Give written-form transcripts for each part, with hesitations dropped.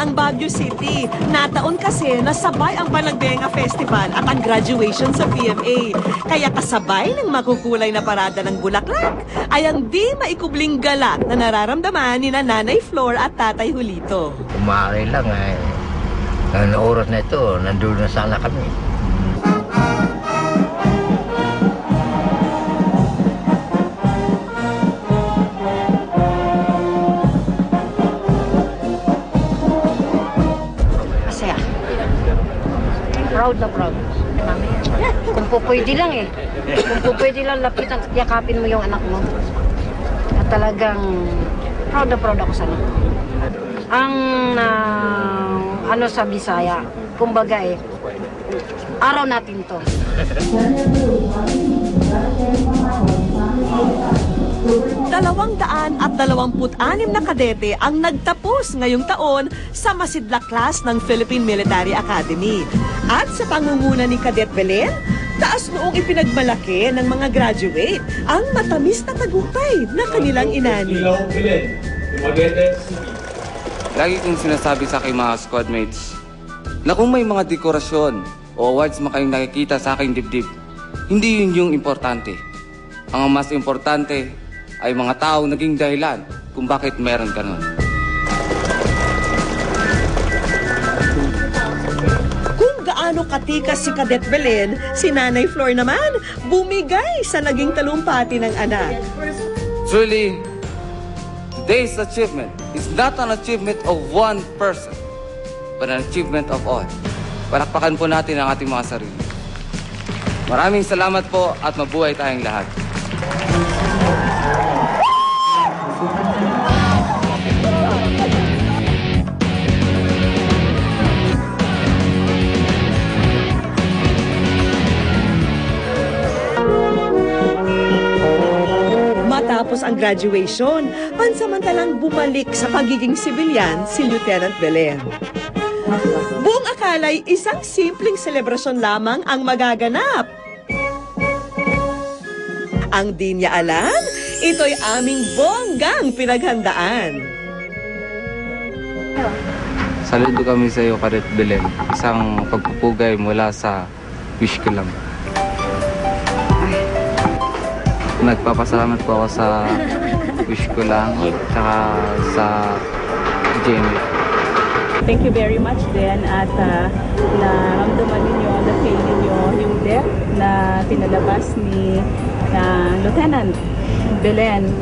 ang Baguio City. Nataon kasi nasabay ang Balagbenga Festival at ang graduation sa PMA. Kaya kasabay ng makukulay na parada ng bulaklak ay ang di maikubling galak na nararamdaman ni Nanay Flor at Tatay Julito. Kumari lang ang oras na ito, nandun na sana kami. Proud na proud. Kung po pwede lang Kung po pwede lang lapitan at yakapin mo yung anak mo. At talagang proud na proud ako sa anak. Ang ano sa Bisaya, kumbaga araw natin to. 226 na kadete ang nagtapos ngayong taon sa masidla class ng Philippine Military Academy. At sa pangunguna ni Cadet Belen, taas noong ipinagmalaki ng mga graduate ang matamis na tagumpay na kanilang inani. Lagi kong sinasabi sa aking mga squad mates na kung may mga dekorasyon o awards kayong nakikita sa aking dibdib, hindi yun yung importante. Ang mas importante ay mga tao naging dahilan kung bakit meron ka nun. Kung gaano katikas si Cadet Belen, si Nanay Flor naman bumigay sa naging talumpati ng anak. Truly, today's achievement is not an achievement of one person, but an achievement of all. Palakpakan po natin ang ating mga sarili. Maraming salamat po at mabuhay tayong lahat. Matapos ang graduation, pansamantalang bumalik sa pagiging sibilyan si Lieutenant Belen. Buong akala'y isang simpleng selebrasyon lamang ang magaganap. Ang di niya alam, ito'y aming bonggang pinaghandaan. Saludo kami sa iyo, Cadet Belen. Isang pagpupugay mula sa wish ko lang. Nagpapasalamat po ako sa wish ko lang at saka sa Jenny. Thank you very much din at naramdaman ninyo, na-feel ninyo yung depth na pinalabas ni Lieutenant Belen.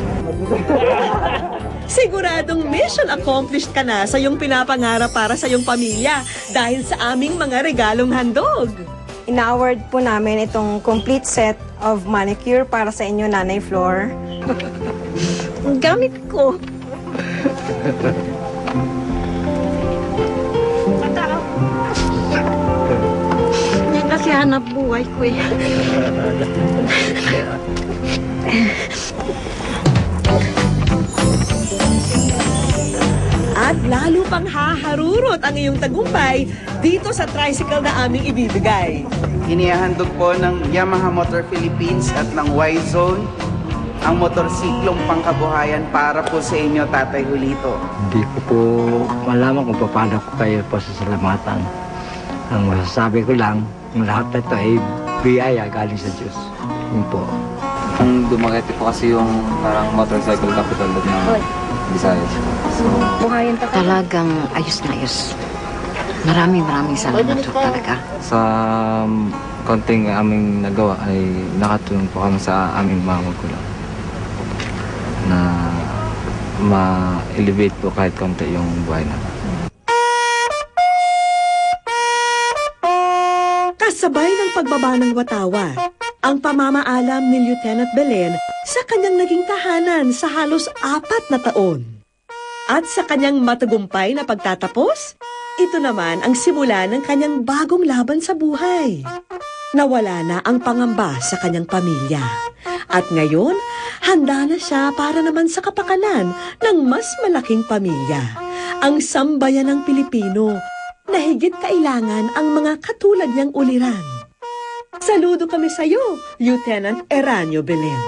Siguradong mission accomplished ka na sa iyong pinapangarap para sa iyong pamilya dahil sa aming mga regalong handog. Ina-award po namin itong complete set of manicure para sa inyo, Nanay Flor. Ang gamit ko. Yan kasi hanap buhay ko At lalo pang haharurot ang iyong tagumpay dito sa tricycle na aming ibibigay. Inihahandog po ng Yamaha Motor Philippines at ng Y-Zone ang motorsiklong pangkabuhayan para po sa inyo, Tatay Julito. Hindi ko po malaman kung paano ko kayo pasasalamatan. Ang masasabi ko lang, ang lahat na ito ay biyaya galing sa Diyos. Yun po. Ang Dumaguete po kasi yung parang motorcycle capital ng Visayas. So, buhayin talagang ayos na ayos. Maraming salamat po talaga. Sa konting aming nagawa ay nakatulong po kami sa aming mga magulang na ma-elevate po kahit konti yung buhay namin. Kasabay ng pagbaba ng Watawa, ang pamamaalam ni Lieutenant Belen sa kanyang naging tahanan sa halos 4 na taon. At sa kanyang matagumpay na pagtatapos, ito naman ang simula ng kanyang bagong laban sa buhay. Nawala na ang pangamba sa kanyang pamilya. At ngayon, handa na siya para naman sa kapakanan ng mas malaking pamilya. Ang sambayan ng Pilipino na higit kailangan ang mga katulad niyang uliran. Saludo kami sa iyo, Lieutenant Eranio Belen.